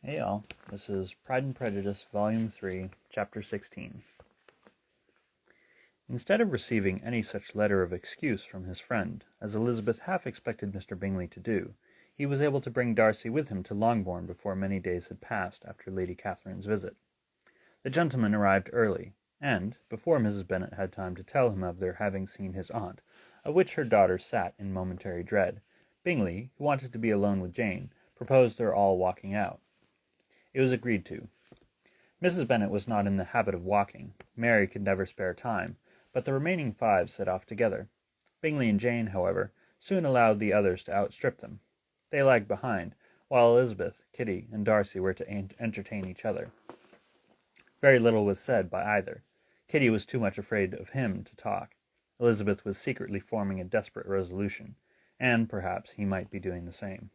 Hey all, this is Pride and Prejudice, Volume 3, Chapter 16. Instead of receiving any such letter of excuse from his friend, as Elizabeth half expected Mr. Bingley to do, he was able to bring Darcy with him to Longbourn before many days had passed after Lady Catherine's visit. The gentleman arrived early, and, before Mrs. Bennet had time to tell him of their having seen his aunt, of which her daughter sat in momentary dread, Bingley, who wanted to be alone with Jane, proposed their all walking out. It was agreed to. Mrs. Bennet was not in the habit of walking. Mary could never spare time, but the remaining 5 set off together. Bingley and Jane, however, soon allowed the others to outstrip them. They lagged behind, while Elizabeth, Kitty, and Darcy were to entertain each other. Very little was said by either. Kitty was too much afraid of him to talk. Elizabeth was secretly forming a desperate resolution, and, perhaps, he might be doing the same.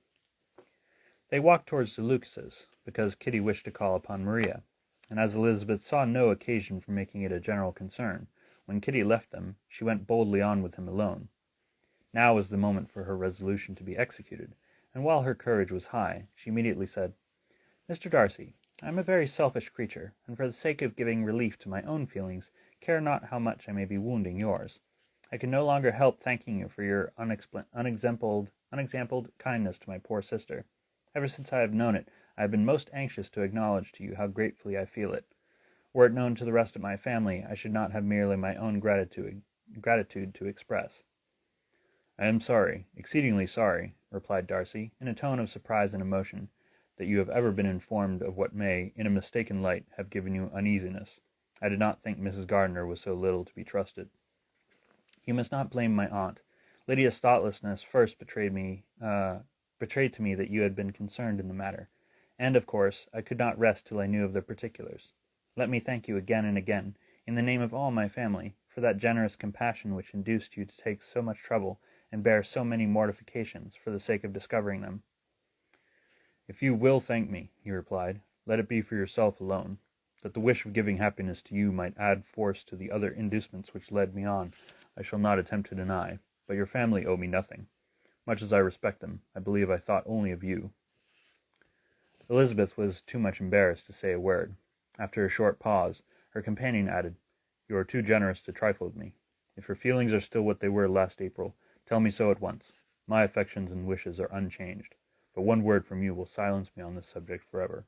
They walked towards the Lucases, because Kitty wished to call upon Maria, and as Elizabeth saw no occasion for making it a general concern, when Kitty left them, she went boldly on with him alone. Now was the moment for her resolution to be executed, and while her courage was high, she immediately said, "Mr. Darcy, I am a very selfish creature, and for the sake of giving relief to my own feelings, care not how much I may be wounding yours. I can no longer help thanking you for your unexampled kindness to my poor sister. Ever since I have known it, I have been most anxious to acknowledge to you how gratefully I feel it. Were it known to the rest of my family, I should not have merely my own gratitude to express." "I am sorry, exceedingly sorry," replied Darcy, in a tone of surprise and emotion, "that you have ever been informed of what may, in a mistaken light, have given you uneasiness. I did not think Mrs. Gardiner was so little to be trusted." "You must not blame my aunt. Lydia's thoughtlessness first betrayed to me that you had been concerned in the matter, and, of course, I could not rest till I knew of the particulars. Let me thank you again and again, in the name of all my family, for that generous compassion which induced you to take so much trouble and bear so many mortifications for the sake of discovering them." "If you will thank me," he replied, "let it be for yourself alone. That the wish of giving happiness to you might add force to the other inducements which led me on, I shall not attempt to deny, but your family owe me nothing. Much as I respect them, I believe I thought only of you." Elizabeth was too much embarrassed to say a word. After a short pause, her companion added, "You are too generous to trifle with me. If your feelings are still what they were last April, tell me so at once. My affections and wishes are unchanged, but one word from you will silence me on this subject forever."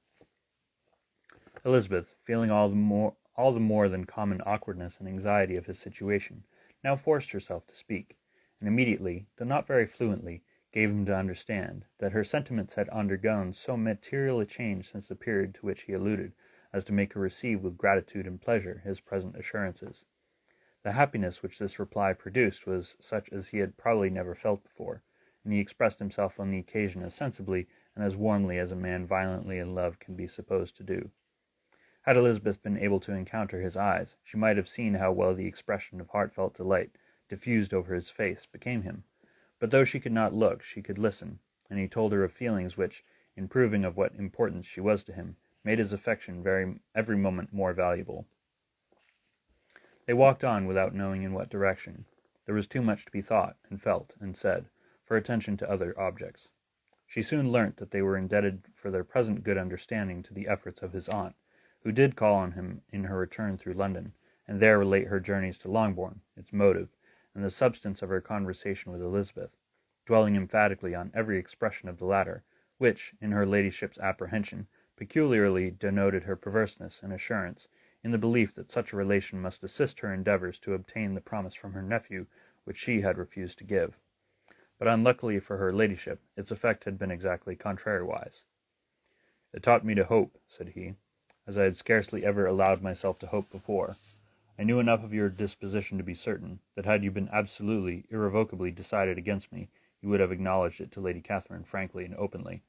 Elizabeth, feeling all the more than common awkwardness and anxiety of his situation, now forced herself to speak, and immediately, though not very fluently, gave him to understand that her sentiments had undergone so material a change since the period to which he alluded, as to make her receive with gratitude and pleasure his present assurances. The happiness which this reply produced was such as he had probably never felt before, and he expressed himself on the occasion as sensibly and as warmly as a man violently in love can be supposed to do. Had Elizabeth been able to encounter his eyes, she might have seen how well the expression of heartfelt delight diffused over his face became him. But though she could not look, she could listen, and he told her of feelings which, in proving of what importance she was to him, made his affection every moment more valuable. They walked on without knowing in what direction. There was too much to be thought, and felt, and said, for attention to other objects. She soon learnt that they were indebted for their present good understanding to the efforts of his aunt, who did call on him in her return through London, and there relate her journeys to Longbourn, its motive, and the substance of her conversation with Elizabeth, dwelling emphatically on every expression of the latter, which, in her ladyship's apprehension, peculiarly denoted her perverseness and assurance, in the belief that such a relation must assist her endeavours to obtain the promise from her nephew which she had refused to give. But unluckily for her ladyship, its effect had been exactly contrariwise. "It taught me to hope," said he, "as I had scarcely ever allowed myself to hope before. I knew enough of your disposition to be certain that had you been absolutely, irrevocably decided against me, you would have acknowledged it to Lady Catherine frankly and openly."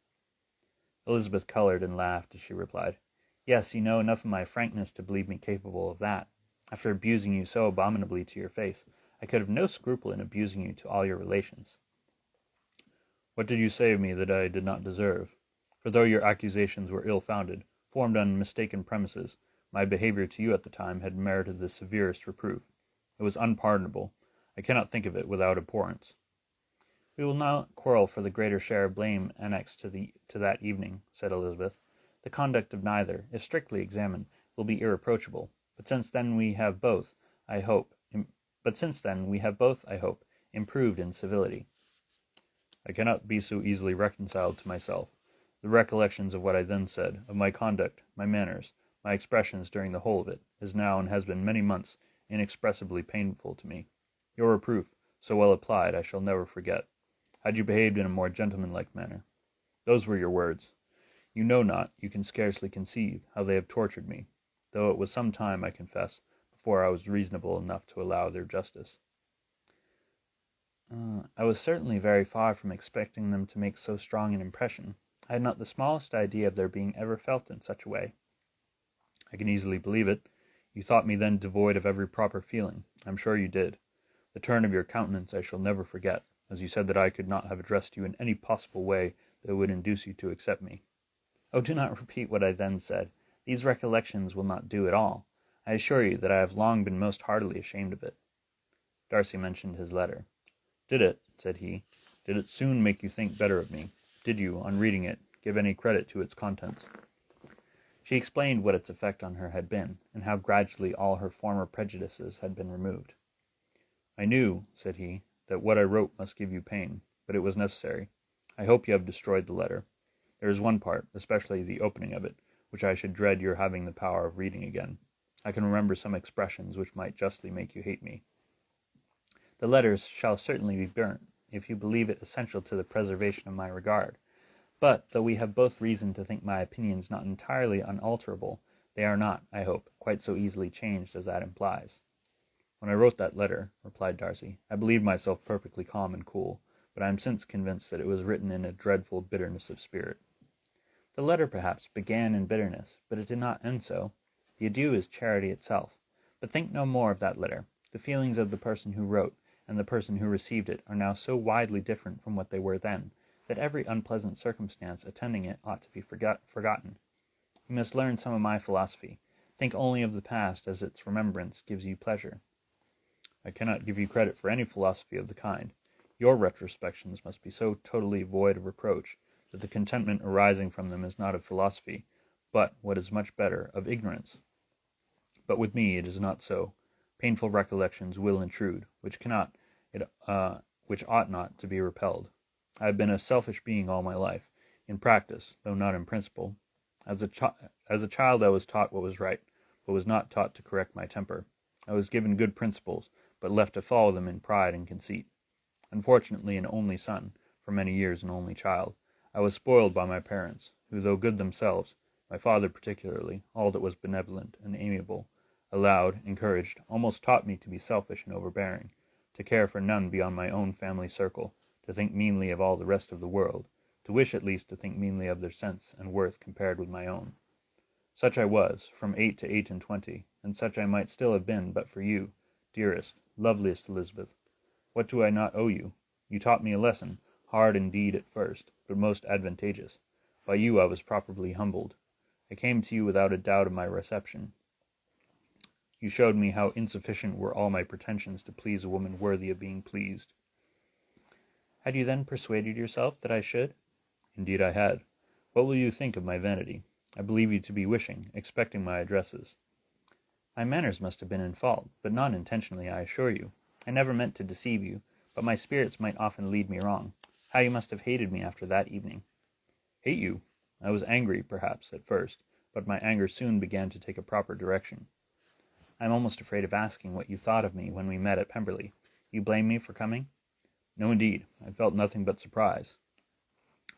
Elizabeth coloured and laughed as she replied, "Yes, you know enough of my frankness to believe me capable of that. After abusing you so abominably to your face, I could have no scruple in abusing you to all your relations." "What did you say of me that I did not deserve? For though your accusations were ill-founded, formed on mistaken premises, my behaviour to you at the time had merited the severest reproof. It was unpardonable. I cannot think of it without abhorrence." "We will not quarrel for the greater share of blame annexed to that evening," said Elizabeth. The conduct of neither, if strictly examined, will be irreproachable. But since then we have both, I hope, improved in civility. I cannot be so easily reconciled to myself. The recollections of what I then said, of my conduct, my manners, my expressions during the whole of it, is now and has been many months inexpressibly painful to me. Your reproof, so well applied, I shall never forget. Had you behaved in a more gentlemanlike manner. Those were your words. You know not, you can scarcely conceive, how they have tortured me, though it was some time, I confess, before I was reasonable enough to allow their justice. I was certainly very far from expecting them to make so strong an impression. I had not the smallest idea of their being ever felt in such a way. I can easily believe it. You thought me then devoid of every proper feeling. I am sure you did. The turn of your countenance I shall never forget, as you said that I could not have addressed you in any possible way that would induce you to accept me. Oh, do not repeat what I then said. These recollections will not do at all. I assure you that I have long been most heartily ashamed of it. Darcy mentioned his letter. Did it, said he, did it soon make you think better of me? Did you, on reading it, give any credit to its contents? She explained what its effect on her had been, and how gradually all her former prejudices had been removed. I knew, said he, that what I wrote must give you pain, but it was necessary. I hope you have destroyed the letter. There is one part, especially the opening of it, which I should dread your having the power of reading again. I can remember some expressions which might justly make you hate me. The letters shall certainly be burnt, if you believe it essential to the preservation of my regard. But, though we have both reason to think my opinions not entirely unalterable, they are not, I hope, quite so easily changed as that implies. When I wrote that letter, replied Darcy, I believed myself perfectly calm and cool, but I am since convinced that it was written in a dreadful bitterness of spirit. The letter, perhaps, began in bitterness, but it did not end so. The adieu is charity itself. But think no more of that letter. The feelings of the person who wrote and the person who received it are now so widely different from what they were then, that every unpleasant circumstance attending it ought to be forgotten. You must learn some of my philosophy. Think only of the past as its remembrance gives you pleasure. I cannot give you credit for any philosophy of the kind. Your retrospections must be so totally void of reproach that the contentment arising from them is not of philosophy, but, what is much better, of ignorance. But with me it is not so. Painful recollections will intrude, which ought not to be repelled. I have been a selfish being all my life, in practice, though not in principle. As a child I was taught what was right, but was not taught to correct my temper. I was given good principles, but left to follow them in pride and conceit. Unfortunately an only son, for many years an only child, I was spoiled by my parents, who, though good themselves, my father particularly, all that was benevolent and amiable, allowed, encouraged, almost taught me to be selfish and overbearing, to care for none beyond my own family circle, to think meanly of all the rest of the world, to wish at least to think meanly of their sense and worth compared with my own. Such I was, from 8 to 28, and such I might still have been but for you, dearest, loveliest Elizabeth. What do I not owe you? You taught me a lesson, hard indeed at first, but most advantageous. By you I was properly humbled. I came to you without a doubt of my reception. You showed me how insufficient were all my pretensions to please a woman worthy of being pleased. Had you then persuaded yourself that I should? Indeed I had. What will you think of my vanity? I believe you to be wishing, expecting my addresses. My manners must have been in fault, but not intentionally, I assure you. I never meant to deceive you, but my spirits might often lead me wrong. How you must have hated me after that evening. Hate you? I was angry, perhaps, at first, but my anger soon began to take a proper direction. I am almost afraid of asking what you thought of me when we met at Pemberley. You blame me for coming? No, indeed. I felt nothing but surprise.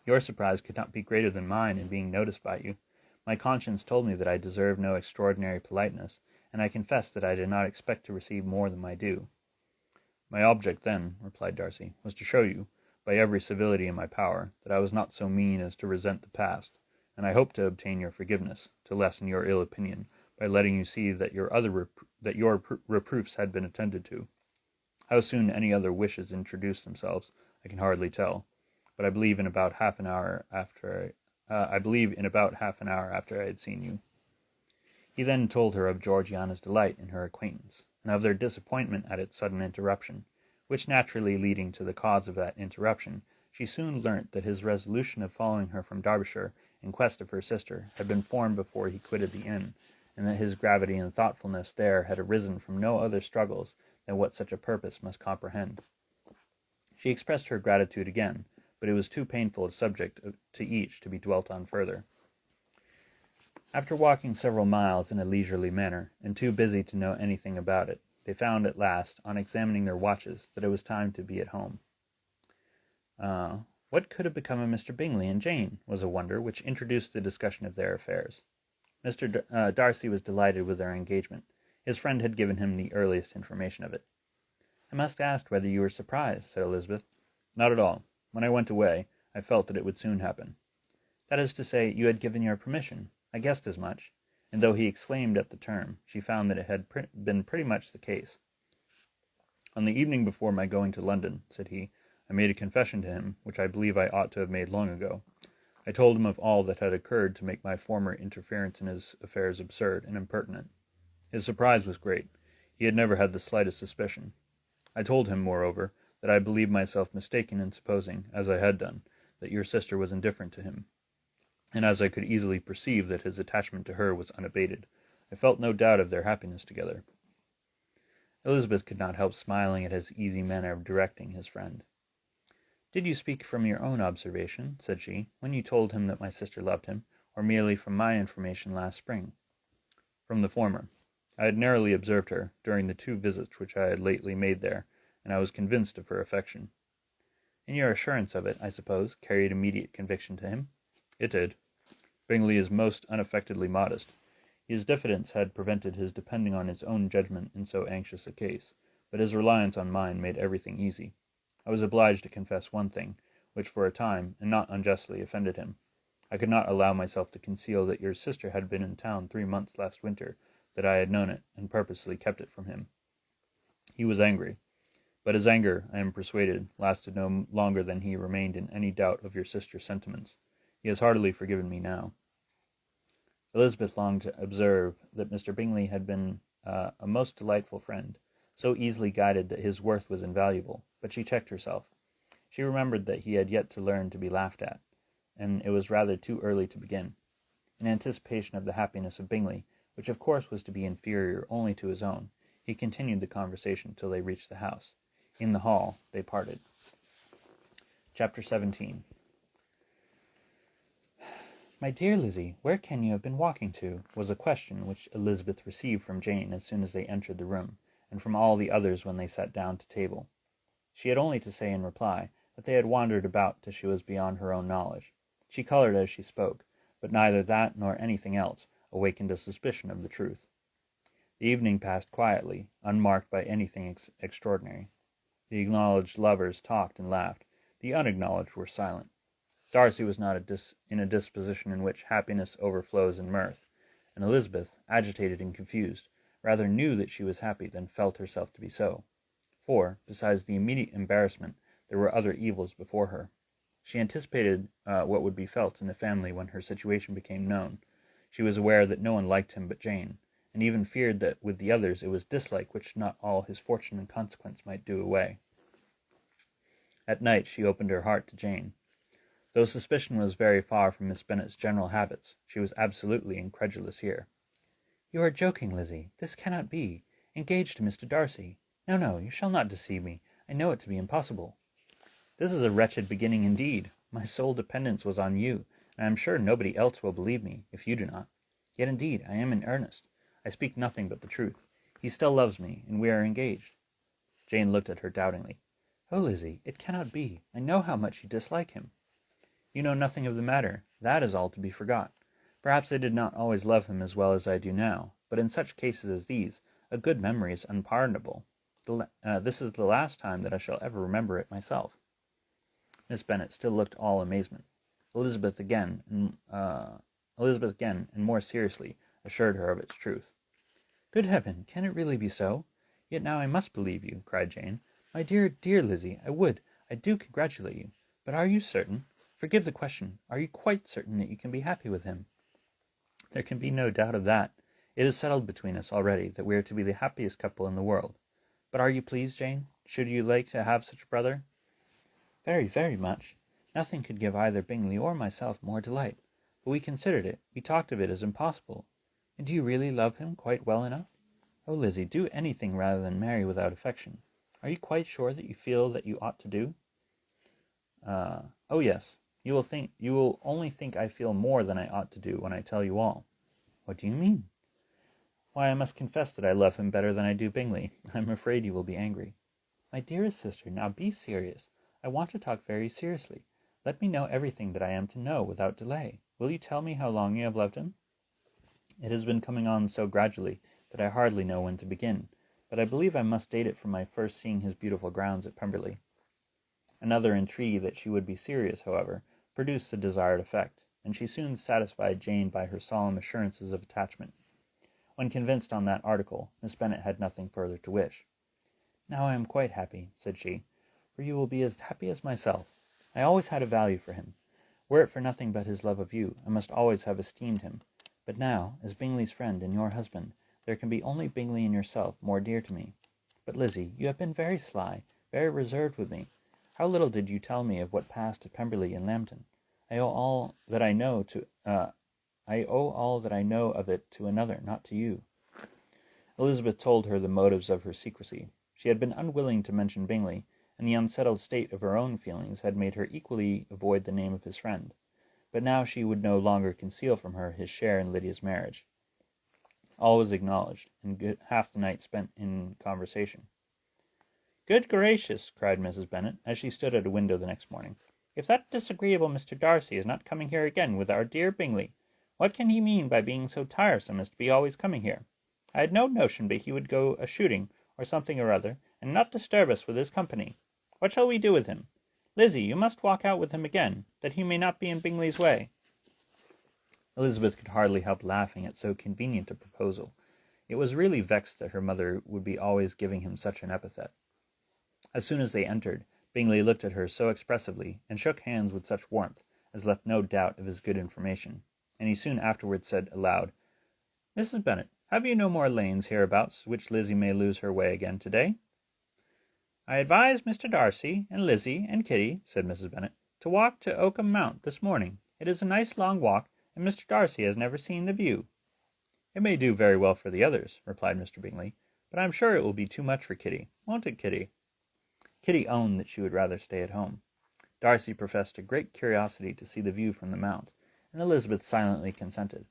Your surprise could not be greater than mine in being noticed by you. My conscience told me that I deserved no extraordinary politeness, and I confess that I did not expect to receive more than my due. My object then, replied Darcy, was to show you, by every civility in my power, that I was not so mean as to resent the past, and I hoped to obtain your forgiveness, to lessen your ill opinion, by letting you see that your reproofs had been attended to. How soon any other wishes introduced themselves, I can hardly tell, but I believe in about half an hour after I had seen you. He then told her of Georgiana's delight in her acquaintance, and of their disappointment at its sudden interruption, which naturally leading to the cause of that interruption, she soon learnt that his resolution of following her from Derbyshire in quest of her sister, had been formed before he quitted the inn, and that his gravity and thoughtfulness there had arisen from no other struggles than what such a purpose must comprehend. She expressed her gratitude again, but it was too painful a subject to each to be dwelt on further. After walking several miles in a leisurely manner, and too busy to know anything about it, they found at last, on examining their watches, that it was time to be at home. What could have become of Mr. Bingley and Jane, was a wonder which introduced the discussion of their affairs. Mr. Darcy was delighted with their engagement. His friend had given him the earliest information of it. "I must ask whether you were surprised," said Elizabeth. "Not at all. When I went away, I felt that it would soon happen." "That is to say, you had given your permission. I guessed as much." And though he exclaimed at the term, she found that it had been pretty much the case. "On the evening before my going to London," said he, "I made a confession to him, which I believe I ought to have made long ago. I told him of all that had occurred to make my former interference in his affairs absurd and impertinent. His surprise was great. He had never had the slightest suspicion. I told him, moreover, that I believed myself mistaken in supposing, as I had done, that your sister was indifferent to him. And as I could easily perceive that his attachment to her was unabated, I felt no doubt of their happiness together." Elizabeth could not help smiling at his easy manner of directing his friend. "Did you speak from your own observation," said she, "when you told him that my sister loved him, or merely from my information last spring?" "From the former. I had narrowly observed her, during the 2 visits which I had lately made there, and I was convinced of her affection." "And your assurance of it, I suppose, carried immediate conviction to him?" "It did. Bingley is most unaffectedly modest. His diffidence had prevented his depending on his own judgment in so anxious a case, but his reliance on mine made everything easy. I was obliged to confess one thing, which for a time, and not unjustly, offended him. I could not allow myself to conceal that your sister had been in town 3 months last winter, that I had known it, and purposely kept it from him. He was angry, but his anger, I am persuaded, lasted no longer than he remained in any doubt of your sister's sentiments. He has heartily forgiven me now." Elizabeth longed to observe that Mr. Bingley had been a most delightful friend, so easily guided that his worth was invaluable, but she checked herself. She remembered that he had yet to learn to be laughed at, and it was rather too early to begin. In anticipation of the happiness of Bingley, which of course was to be inferior only to his own, he continued the conversation till they reached the house. In the hall they parted. Chapter 17. "My dear Lizzie, where can you have been walking to?" was a question which Elizabeth received from Jane as soon as they entered the room, and from all the others when they sat down to table. She had only to say in reply that they had wandered about till she was beyond her own knowledge. She coloured as she spoke, but neither that nor anything else awakened a suspicion of the truth. The evening passed quietly, unmarked by anything extraordinary. The acknowledged lovers talked and laughed. The unacknowledged were silent. Darcy was not in a disposition in which happiness overflows in mirth, and Elizabeth, agitated and confused, rather knew that she was happy than felt herself to be so. For, besides the immediate embarrassment, there were other evils before her. She anticipated what would be felt in the family when her situation became known. She was aware that no one liked him but Jane, and even feared that with the others it was dislike which not all his fortune and consequence might do away. At night she opened her heart to Jane. Though suspicion was very far from Miss Bennet's general habits, she was absolutely incredulous here. "You are joking, Lizzie. This cannot be. Engaged to Mr. Darcy. No, no, you shall not deceive me. I know it to be impossible." "This is a wretched beginning indeed. My sole dependence was on you, and I am sure nobody else will believe me, if you do not. Yet indeed I am in earnest. I speak nothing but the truth. He still loves me, and we are engaged." Jane looked at her doubtingly. "Oh, Lizzie, it cannot be. I know how much you dislike him." "You know nothing of the matter. That is all to be forgot. Perhaps I did not always love him as well as I do now, but in such cases as these, a good memory is unpardonable. This is the last time that I shall ever remember it myself." Miss Bennet still looked all amazement. Elizabeth again, and more seriously, assured her of its truth. "Good heaven, can it really be so? Yet now I must believe you," cried Jane. "My dear, dear Lizzie, I do congratulate you. But are you certain? Forgive the question. Are you quite certain that you can be happy with him?" "There can be no doubt of that. It is settled between us already that we are to be the happiest couple in the world. But are you pleased, Jane? Should you like to have such a brother?" "Very, very much. Nothing could give either Bingley or myself more delight. but we considered it, we talked of it as impossible. And do you really love him quite well enough? Oh, Lizzie, do anything rather than marry without affection. Are you quite sure that you feel that you ought to do? Oh yes. You will only think I feel more than I ought to do when I tell you all. What do you mean? Why, I must confess that I love him better than I do Bingley. I'm afraid you will be angry. My dearest sister, now be serious. I want to talk very seriously. Let me know everything that I am to know without delay. Will you tell me how long you have loved him? It has been coming on so gradually that I hardly know when to begin, but I believe I must date it from my first seeing his beautiful grounds at Pemberley. Another entreaty that she would be serious, however, produced the desired effect, and she soon satisfied Jane by her solemn assurances of attachment. When convinced on that article, Miss Bennet had nothing further to wish. Now I am quite happy, said she, for you will be as happy as myself. I always had a value for him. Were it for nothing but his love of you, I must always have esteemed him. But now, as Bingley's friend and your husband, there can be only Bingley and yourself more dear to me. But, Lizzie, you have been very sly, very reserved with me. How little did you tell me of what passed at Pemberley and Lambton? I owe all that I know of it to another, not to you. Elizabeth told her the motives of her secrecy. She had been unwilling to mention Bingley, and the unsettled state of her own feelings had made her equally avoid the name of his friend. But now she would no longer conceal from her his share in Lydia's marriage. All was acknowledged, and half the night spent in conversation. "Good gracious!" cried Mrs. Bennet, as she stood at a window the next morning. "If that disagreeable Mr. Darcy is not coming here again with our dear Bingley, what can he mean by being so tiresome as to be always coming here? I had no notion but he would go a-shooting, or something or other, and not disturb us with his company. What shall we do with him? Lizzie, you must walk out with him again, that he may not be in Bingley's way." Elizabeth could hardly help laughing at so convenient a proposal. It was really vexed that her mother would be always giving him such an epithet. As soon as they entered, Bingley looked at her so expressively, and shook hands with such warmth, as left no doubt of his good information, and he soon afterwards said aloud, "Mrs. Bennet, have you no more lanes hereabouts which Lizzie may lose her way again to-day?" "I advise Mr. Darcy, and Lizzie, and Kitty," said Mrs. Bennet, "to walk to Oakham Mount this morning. It is a nice long walk, and Mr. Darcy has never seen the view." "It may do very well for the others," replied Mr. Bingley, "but I am sure it will be too much for Kitty. Won't it, Kitty?" Kitty owned that she would rather stay at home. Darcy professed a great curiosity to see the view from the Mount, and Elizabeth silently consented.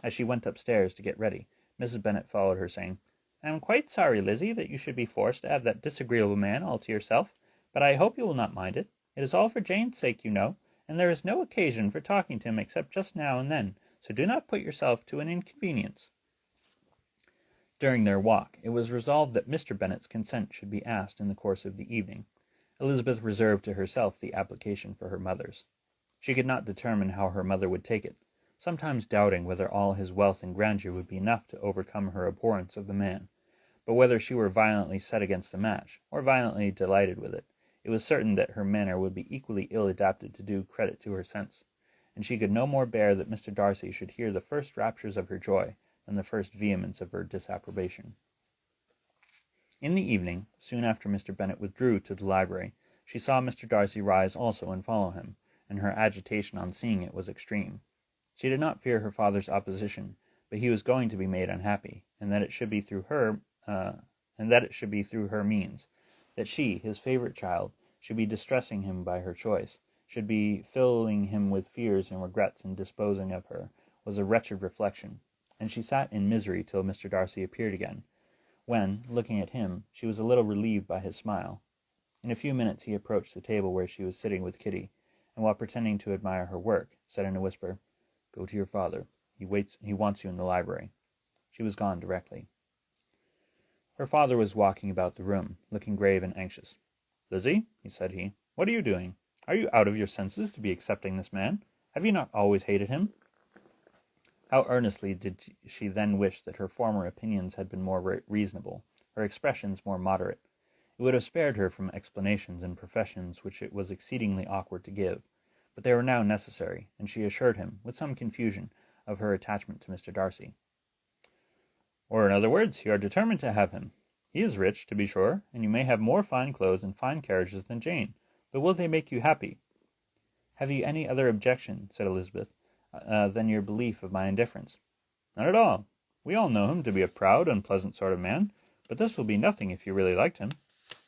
As she went upstairs to get ready, Mrs. Bennet followed her, saying, "I am quite sorry, Lizzie, that you should be forced to have that disagreeable man all to yourself, but I hope you will not mind it. It is all for Jane's sake, you know, and there is no occasion for talking to him except just now and then, so do not put yourself to an inconvenience." During their walk, it was resolved that Mr. Bennet's consent should be asked in the course of the evening. Elizabeth reserved to herself the application for her mother's. She could not determine how her mother would take it, sometimes doubting whether all his wealth and grandeur would be enough to overcome her abhorrence of the man. But whether she were violently set against the match, or violently delighted with it, it was certain that her manner would be equally ill adapted to do credit to her sense, and she could no more bear that Mr. Darcy should hear the first raptures of her joy than the first vehemence of her disapprobation. In the evening, soon after Mr. Bennet withdrew to the library, she saw Mr. Darcy rise also and follow him, and her agitation on seeing it was extreme. She did not fear her father's opposition, but he was going to be made unhappy, and that it should be through her means, that she, his favourite child, should be distressing him by her choice, should be filling him with fears and regrets in disposing of her, was a wretched reflection, and she sat in misery till Mr. Darcy appeared again, when, looking at him, she was a little relieved by his smile. In a few minutes he approached the table where she was sitting with Kitty, and while pretending to admire her work, said in a whisper, "Go to your father. He wants you in the library." She was gone directly. Her father was walking about the room, looking grave and anxious. "Lizzie," said he, "what are you doing? Are you out of your senses to be accepting this man? Have you not always hated him?" How earnestly did she then wish that her former opinions had been more reasonable, her expressions more moderate. It would have spared her from explanations and professions which it was exceedingly awkward to give, but they were now necessary, and she assured him, with some confusion, of her attachment to Mr. Darcy. "Or, in other words, you are determined to have him. He is rich, to be sure, and you may have more fine clothes and fine carriages than Jane, but will they make you happy?" "Have you any other objection?" said Elizabeth. than your belief of my indifference. Not at all. We all know him to be a proud, unpleasant sort of man, but this will be nothing if you really liked him.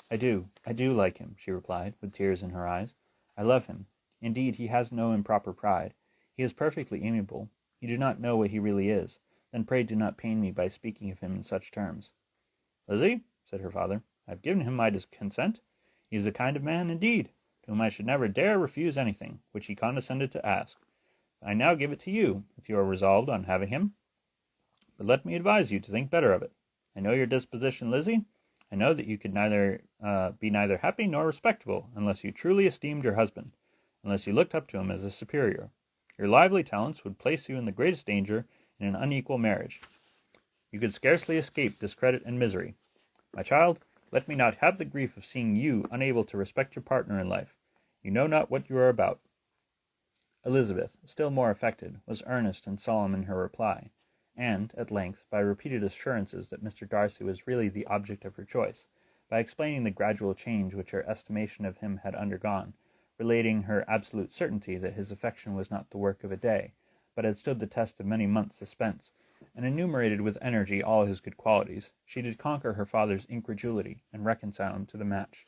I do like him, she replied, with tears in her eyes. I love him. Indeed, he has no improper pride. He is perfectly amiable. You do not know what he really is. Then pray do not pain me by speaking of him in such terms. Lizzie, said her father, I have given him my consent. He is the kind of man, indeed, to whom I should never dare refuse anything which he condescended to ask. I now give it to you, if you are resolved on having him. But let me advise you to think better of it. I know your disposition, Lizzie. I know that you could be neither happy nor respectable unless you truly esteemed your husband, unless you looked up to him as a superior. Your lively talents would place you in the greatest danger in an unequal marriage. You could scarcely escape discredit and misery. My child, let me not have the grief of seeing you unable to respect your partner in life. You know not what you are about. Elizabeth, still more affected, was earnest and solemn in her reply, and, at length, by repeated assurances that Mr. Darcy was really the object of her choice, by explaining the gradual change which her estimation of him had undergone, relating her absolute certainty that his affection was not the work of a day, but had stood the test of many months' suspense, and enumerated with energy all his good qualities, she did conquer her father's incredulity, and reconcile him to the match.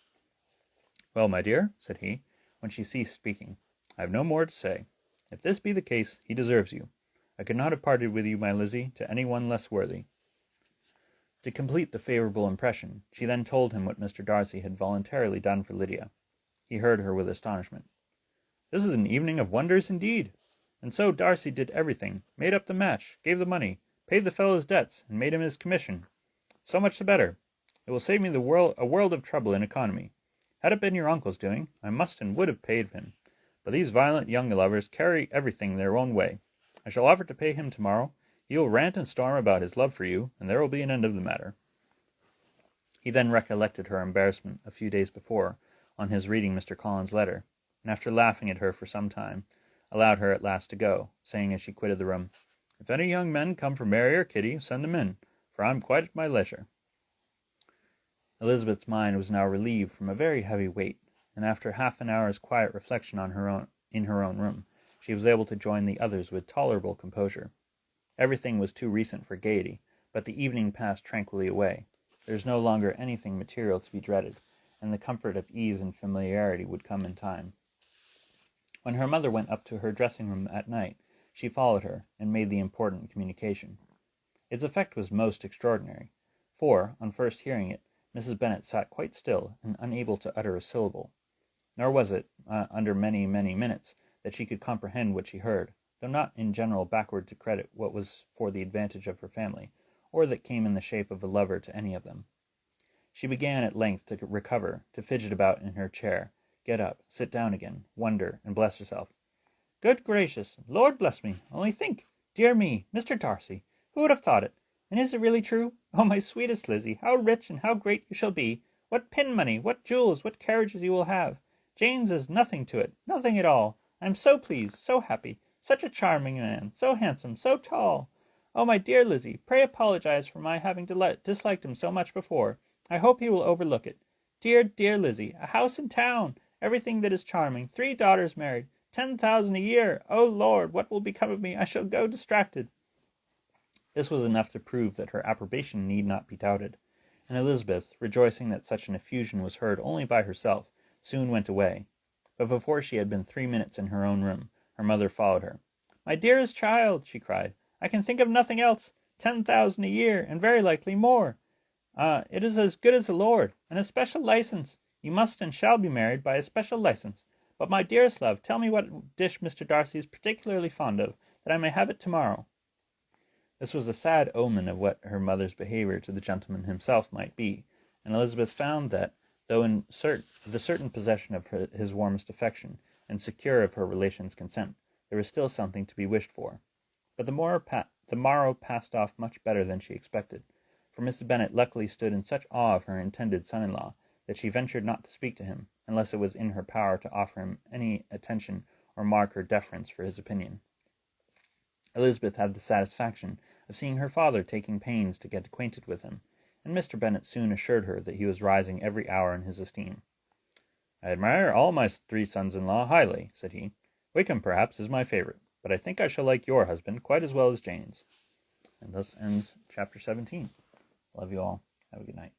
Well, my dear, said he, when she ceased speaking, I have no more to say. If this be the case, he deserves you. I could not have parted with you, my Lizzie, to any one less worthy. To complete the favourable impression, she then told him what Mr. Darcy had voluntarily done for Lydia. He heard her with astonishment. This is an evening of wonders indeed. And so Darcy did everything, made up the match, gave the money, paid the fellow's debts, and made him his commission. So much the better. It will save me a world of trouble and economy. Had it been your uncle's doing, I must and would have paid him. But these violent young lovers carry everything their own way. I shall offer to pay him tomorrow. He will rant and storm about his love for you, and there will be an end of the matter. He then recollected her embarrassment a few days before, on his reading Mr. Collins's letter, and after laughing at her for some time, allowed her at last to go, saying as she quitted the room, If any young men come for Mary or Kitty, send them in, for I am quite at my leisure. Elizabeth's mind was now relieved from a very heavy weight, and after half an hour's quiet reflection in her own room, she was able to join the others with tolerable composure. Everything was too recent for gaiety, but the evening passed tranquilly away. There was no longer anything material to be dreaded, and the comfort of ease and familiarity would come in time. When her mother went up to her dressing-room at night, she followed her, and made the important communication. Its effect was most extraordinary, for, on first hearing it, Mrs. Bennet sat quite still, and unable to utter a syllable. Nor was it, under many, many minutes, that she could comprehend what she heard, though not in general backward to credit what was for the advantage of her family, or that came in the shape of a lover to any of them. She began at length to recover, to fidget about in her chair, get up, sit down again, wonder, and bless herself. Good gracious! Lord bless me! Only think! Dear me! Mr. Darcy! Who would have thought it? And is it really true? Oh, my sweetest Lizzie, how rich and how great you shall be! What pin money, what jewels, what carriages you will have! Jane's is nothing to it, nothing at all. I am so pleased, so happy, such a charming man, so handsome, so tall. Oh, my dear Lizzie, pray apologize for my having disliked him so much before. I hope he will overlook it. Dear, dear Lizzie, a house in town, everything that is charming, 3 daughters married, 10,000 a year. Oh, Lord, what will become of me? I shall go distracted. This was enough to prove that her approbation need not be doubted, and Elizabeth, rejoicing that such an effusion was heard only by herself, soon went away. But before she had been 3 minutes in her own room, her mother followed her. My dearest child, she cried, I can think of nothing else. 10,000 a year, and very likely more. It is as good as a lord, and a special license. You must and shall be married by a special license. But, my dearest love, tell me what dish Mr. Darcy is particularly fond of, that I may have it tomorrow. This was a sad omen of what her mother's behaviour to the gentleman himself might be, and Elizabeth found that, though in the certain possession of his warmest affection, and secure of her relations' consent, there was still something to be wished for. But the morrow passed off much better than she expected, for Mrs. Bennet luckily stood in such awe of her intended son-in-law that she ventured not to speak to him, unless it was in her power to offer him any attention or mark her deference for his opinion. Elizabeth had the satisfaction of seeing her father taking pains to get acquainted with him, and Mr. Bennet soon assured her that he was rising every hour in his esteem. I admire all my 3 sons-in-law highly, said he. Wickham, perhaps, is my favourite, but I think I shall like your husband quite as well as Jane's. And thus ends chapter 17. Love you all. Have a good night.